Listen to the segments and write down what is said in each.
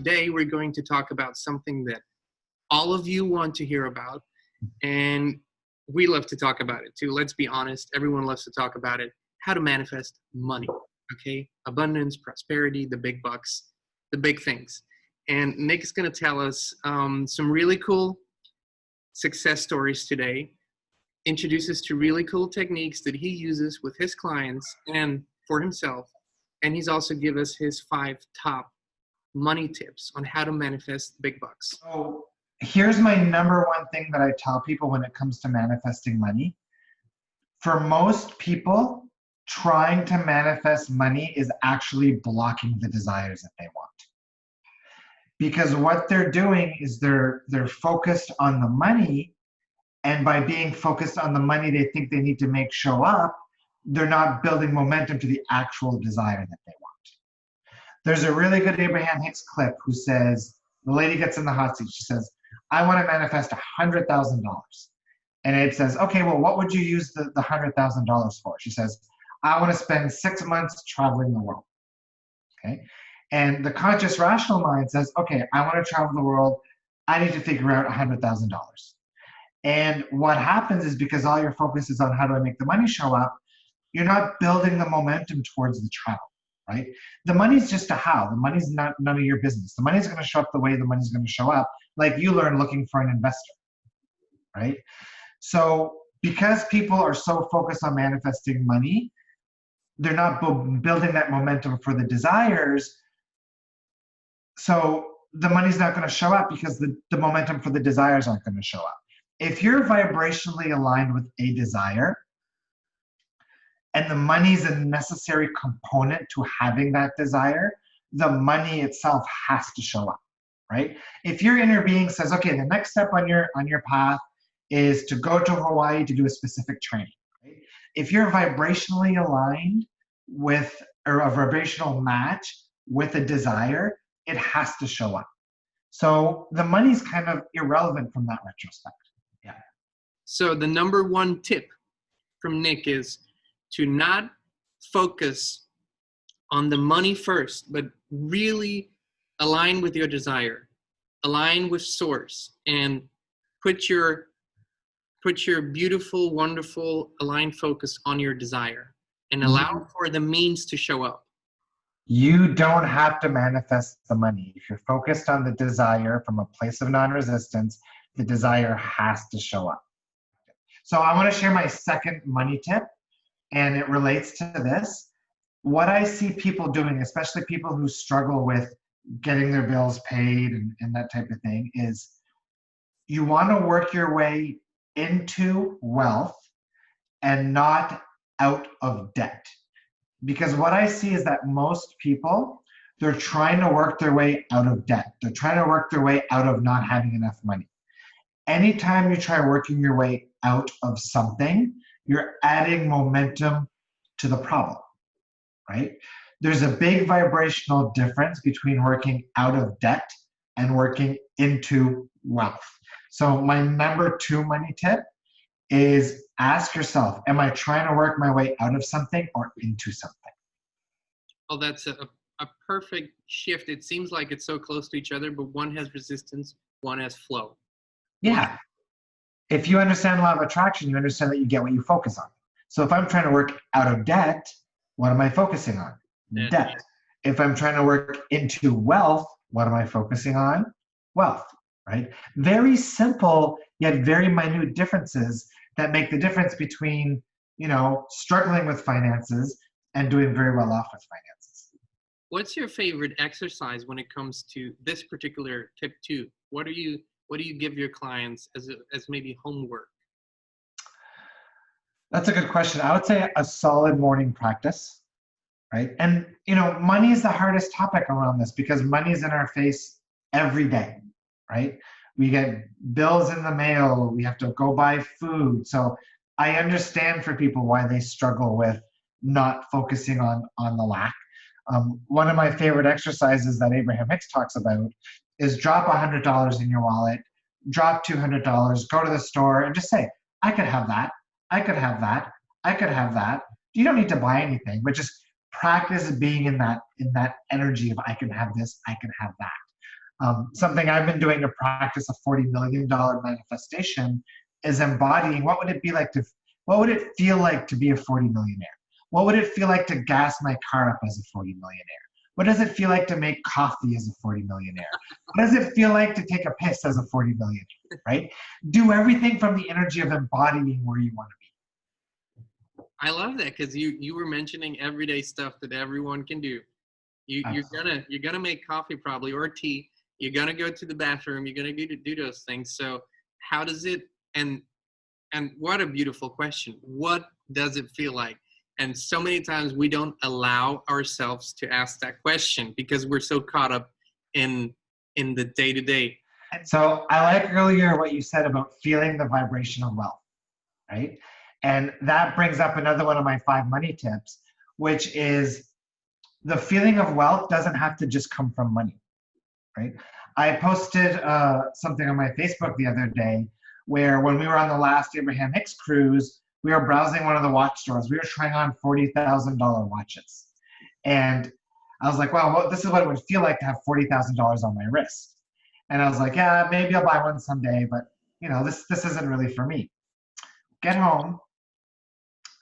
today we're going to talk about something that all of you want to hear about, and we love to talk about it too. Let's be honest, everyone loves to talk about it. How to manifest money, okay? Abundance, prosperity, the big bucks, the big things. And Nick is going to tell us some really cool success stories today, introduce us to really cool techniques that he uses with his clients and for himself. And he's also give us his 5 top money tips on how to manifest big bucks. So here's my number one thing that I tell people when it comes to manifesting money. For most people, trying to manifest money is actually blocking the desires that they want. Because what they're doing is they're focused on the money, and by being focused on the money they think they need to make show up, they're not building momentum to the actual desire that they want. There's a really good Abraham Hicks clip who says, the lady gets in the hot seat, she says, I want to manifest $100,000. And Abe says, okay, well, what would you use the $100,000 for? She says, I want to spend 6 months traveling the world. Okay. And the conscious rational mind says, okay, I want to travel the world. I need to figure out $100,000. And what happens is, because all your focus is on how do I make the money show up, you're not building the momentum towards the travel, right? The money's just a how. The money's none of your business. The money's going to show up the way the money's going to show up, like you learn looking for an investor, right? So because people are so focused on manifesting money, they're not building that momentum for the desires. So the money's not going to show up because the momentum for the desires aren't going to show up. If you're vibrationally aligned with a desire, and the money's a necessary component to having that desire, the money itself has to show up, right? If your inner being says, okay, the next step on your path is to go to Hawaii to do a specific training, right? If you're vibrationally aligned with, or a vibrational match with a desire, it has to show up. So the money's kind of irrelevant from that retrospect. Yeah. So the number one tip from Nick is to not focus on the money first, but really align with your desire, align with source, and put your beautiful, wonderful, aligned focus on your desire and allow for the means to show up. You don't have to manifest the money. If you're focused on the desire from a place of non-resistance, the desire has to show up. So I want to share my second money tip, and it relates to this. What I see people doing, especially people who struggle with getting their bills paid and that type of thing, is you want to work your way into wealth and not out of debt. Because what I see is that most people, they're trying to work their way out of debt. They're trying to work their way out of not having enough money. Anytime you try working your way out of something, you're adding momentum to the problem, right? There's a big vibrational difference between working out of debt and working into wealth. So my number 2 money tip is ask yourself, am I trying to work my way out of something or into something? Oh, that's a perfect shift. It seems like it's so close to each other, but one has resistance, one has flow. Yeah. If you understand law of attraction, you understand that you get what you focus on. So if I'm trying to work out of debt, what am I focusing on? Debt. If I'm trying to work into wealth, what am I focusing on? Wealth, right? Very simple, yet very minute differences that make the difference between, struggling with finances and doing very well off with finances. What's your favorite exercise when it comes to this particular tip 2? What do you give your clients as maybe homework? That's a good question. I would say a solid morning practice, right? And, money is the hardest topic around this because money is in our face every day, right? We get bills in the mail. We have to go buy food. So I understand for people why they struggle with not focusing on the lack. One of my favorite exercises that Abraham Hicks talks about is drop $100 in your wallet, drop $200, go to the store and just say, I could have that. I could have that. I could have that. You don't need to buy anything, but just practice being in that energy of I can have this, I can have that. Something I've been doing to practice a $40 million manifestation is embodying what would it be like to, what would it feel like to be a 40 millionaire? What would it feel like to gas my car up as a 40 millionaire? What does it feel like to make coffee as a 40 millionaire? What does it feel like to take a piss as a 40 millionaire, right? Do everything from the energy of embodying where you want to be. I love that, because you were mentioning everyday stuff that everyone can do. You're gonna make coffee probably, or tea. You're gonna go to the bathroom. You're gonna do those things. So how does it, and what a beautiful question. What does it feel like? And so many times we don't allow ourselves to ask that question because we're so caught up in the day-to-day. So I like earlier what you said about feeling the vibration of wealth, right? And that brings up another one of my 5 money tips, which is the feeling of wealth doesn't have to just come from money, right? I posted something on my Facebook the other day where when we were on the last Abraham Hicks cruise, we were browsing one of the watch stores. We were trying on $40,000 watches. And I was like, wow, this is what it would feel like to have $40,000 on my wrist. And I was like, yeah, maybe I'll buy one someday, but this isn't really for me. Get home.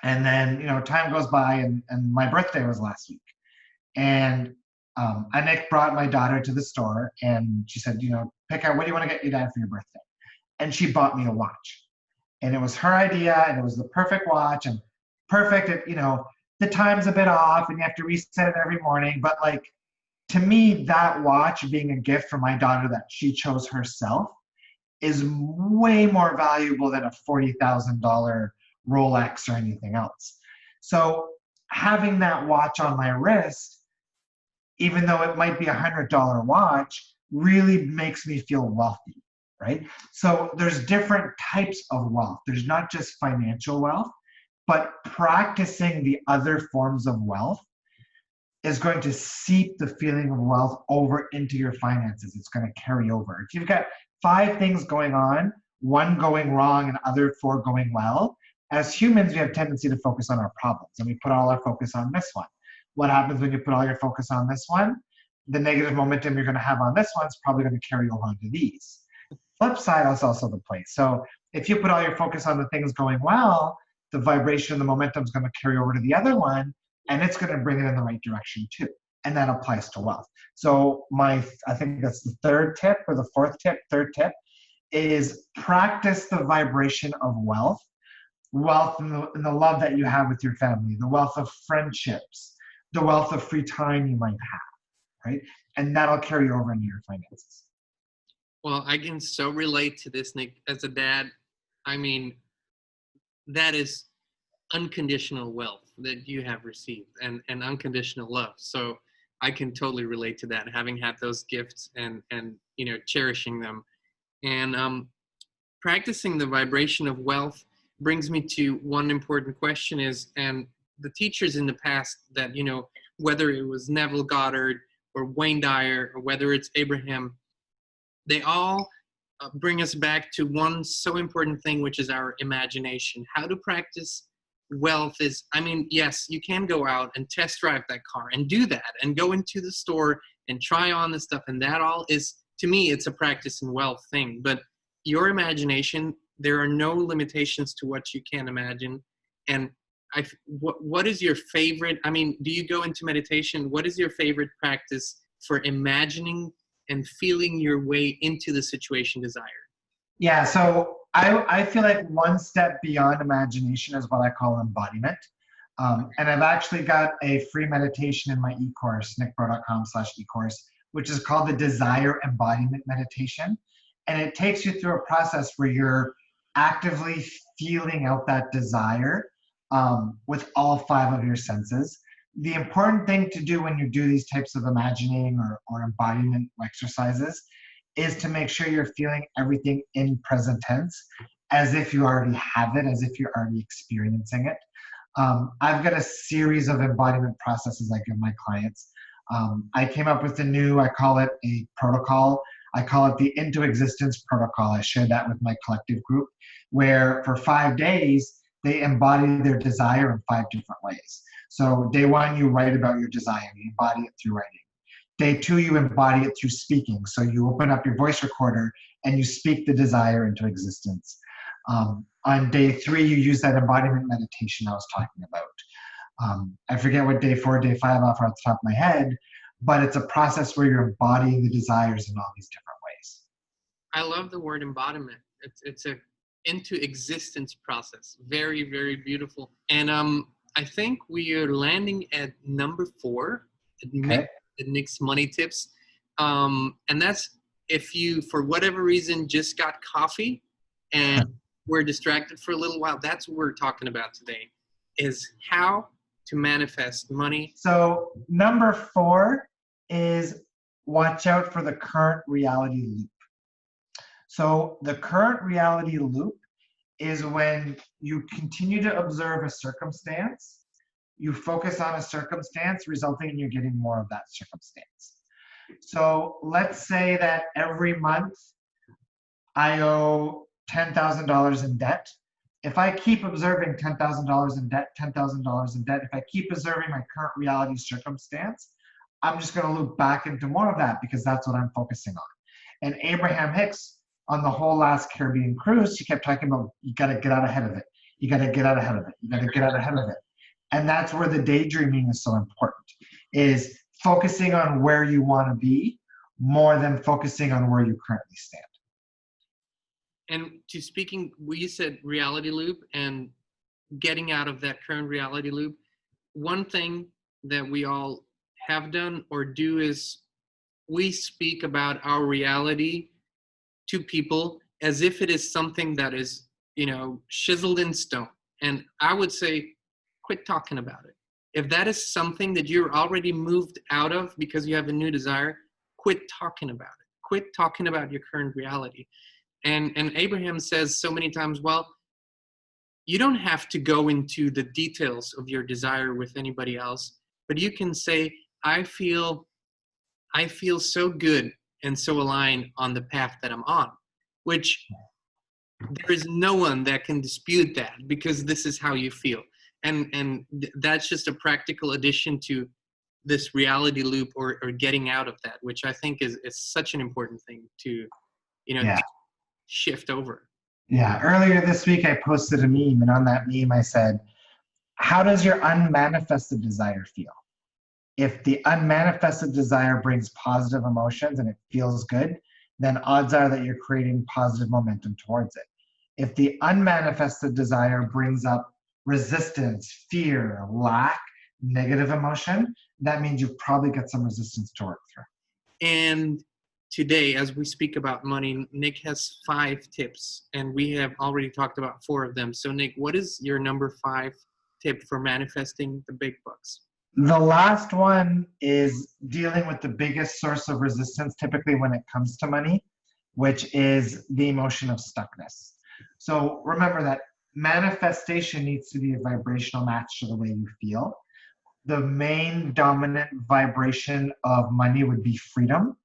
And then, time goes by and my birthday was last week. And Nick brought my daughter to the store and she said, pick out, what do you want to get your dad for your birthday? And she bought me a watch. And it was her idea, and it was the perfect watch, and perfect. The time's a bit off, and you have to reset it every morning. But to me, that watch being a gift from my daughter that she chose herself is way more valuable than a $40,000 Rolex or anything else. So having that watch on my wrist, even though it might be $100 watch, really makes me feel wealthy. Right? So there's different types of wealth. There's not just financial wealth, but practicing the other forms of wealth is going to seep the feeling of wealth over into your finances. It's going to carry over. If you've got 5 things going on, 1 going wrong and other 4 going well, as humans, we have a tendency to focus on our problems and we put all our focus on this one. What happens when you put all your focus on this one? The negative momentum you're going to have on this one is probably going to carry over onto these. Flip side is also the place. So if you put all your focus on the things going well, the vibration, the momentum is going to carry over to the other one, and it's going to bring it in the right direction too. And that applies to wealth. So I think that's the 3rd tip or the 4th tip, 3rd tip is practice the vibration of wealth in the love that you have with your family, the wealth of friendships, the wealth of free time you might have, right? And that'll carry over into your finances. Well, I can so relate to this, Nick. As a dad, I mean, that is unconditional wealth that you have received and unconditional love. So I can totally relate to that, having had those gifts and cherishing them. And practicing the vibration of wealth brings me to one important question is, and the teachers in the past that, whether it was Neville Goddard or Wayne Dyer or whether it's Abraham, they all bring us back to one so important thing, which is our imagination. How to practice wealth is, yes, you can go out and test drive that car and do that and go into the store and try on the stuff. And that all is, to me, it's a practice in wealth thing. But your imagination, there are no limitations to what you can imagine. And what is your favorite, do you go into meditation? What is your favorite practice for imagining and feeling your way into the situation desired? Yeah, so I feel like one step beyond imagination is what I call embodiment. And I've actually got a free meditation in my e-course, nickbreau.com/e-course, which is called the Desire Embodiment Meditation. And it takes you through a process where you're actively feeling out that desire with all 5 of your senses. The important thing to do when you do these types of imagining or embodiment exercises is to make sure you're feeling everything in present tense as if you already have it, as if you're already experiencing it. I've got a series of embodiment processes I give my clients. I came up with I call it a protocol. I call it the Into Existence Protocol. I shared that with my collective group, where for 5 days, they embody their desire in 5 different ways. So day 1, you write about your desire. You embody it through writing. Day 2, you embody it through speaking. So you open up your voice recorder and you speak the desire into existence. On day 3, you use that embodiment meditation I was talking about. I forget what day 4, day 5 off the top of my head, but it's a process where you're embodying the desires in all these different ways. I love the word embodiment. It's a into existence process. Very, very beautiful. And I think we are landing at number 4 at Nick's money tips. And that's if you, for whatever reason, just got coffee and we're distracted for a little while. That's what we're talking about today, is how to manifest money. So number 4 is watch out for the current reality loop. So the current reality loop is when you continue to observe a circumstance, you focus on a circumstance, resulting in you getting more of that circumstance. So let's say that every month I owe $10,000 in debt. If I keep observing $10,000 in debt, $10,000 in debt, if I keep observing my current reality circumstance, I'm just going to loop back into more of that because that's what I'm focusing on. And Abraham Hicks, on the whole last Caribbean cruise, he kept talking about, you got to get out ahead of it. You got to get out ahead of it. You got to get out ahead of it. And that's where the daydreaming is so important, is focusing on where you want to be more than focusing on where you currently stand. And to speaking, you said reality loop and getting out of that current reality loop. One thing that we all have done or do is we speak about our reality to people as if it is something that is, chiseled in stone. And I would say, quit talking about it. If that is something that you're already moved out of because you have a new desire, quit talking about it. Quit talking about your current reality. And Abraham says so many times, well, you don't have to go into the details of your desire with anybody else, but you can say, I feel so good and so aligned on the path that I'm on, which there is no one that can dispute that because this is how you feel. And that's just a practical addition to this reality loop or getting out of that, which I think is such an important thing to, to shift over. Yeah, earlier this week I posted a meme, and on that meme I said, how does your unmanifested desire feel? If the unmanifested desire brings positive emotions and it feels good, then odds are that you're creating positive momentum towards it. If the unmanifested desire brings up resistance, fear, lack, negative emotion, that means you've probably got some resistance to work through. And today, as we speak about money, Nick has 5 tips, and we have already talked about 4 of them. So Nick, what is your number 5 tip for manifesting the big bucks? The last one is dealing with the biggest source of resistance, typically when it comes to money, which is the emotion of stuckness. So remember that manifestation needs to be a vibrational match to the way you feel. The main dominant vibration of money would be freedom,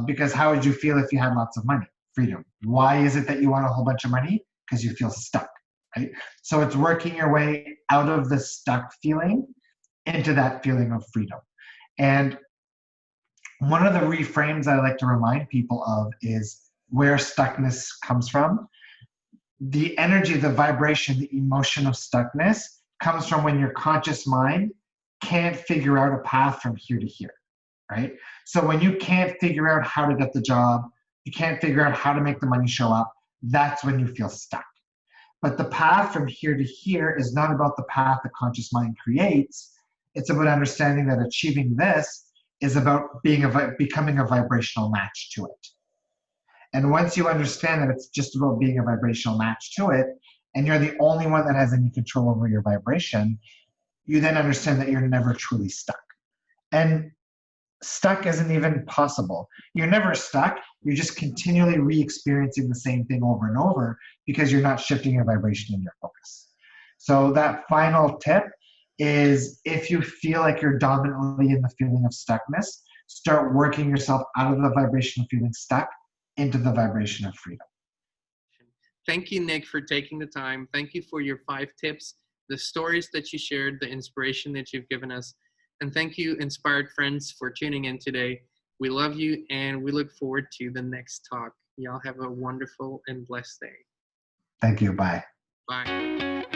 because how would you feel if you had lots of money? Freedom. Why is it that you want a whole bunch of money? Because you feel stuck, right? So it's working your way out of the stuck feeling into that feeling of freedom. And one of the reframes I like to remind people of is where stuckness comes from. The energy, the vibration, the emotion of stuckness comes from when your conscious mind can't figure out a path from here to here, right? So when you can't figure out how to get the job, you can't figure out how to make the money show up, that's when you feel stuck. But the path from here to here is not about the path the conscious mind creates. It's about understanding that achieving this is about becoming a vibrational match to it. And once you understand that it's just about being a vibrational match to it, and you're the only one that has any control over your vibration, you then understand that you're never truly stuck. And stuck isn't even possible. You're never stuck. You're just continually re-experiencing the same thing over and over because you're not shifting your vibration and your focus. So that final tip is, if you feel like you're dominantly in the feeling of stuckness, start working yourself out of the vibration of feeling stuck into the vibration of freedom. Thank you, Nick, for taking the time. Thank you for your 5 tips, the stories that you shared, the inspiration that you've given us. And thank you, inspired friends, for tuning in today. We love you, and we look forward to the next talk. Y'all have a wonderful and blessed day. Thank you. Bye. Bye.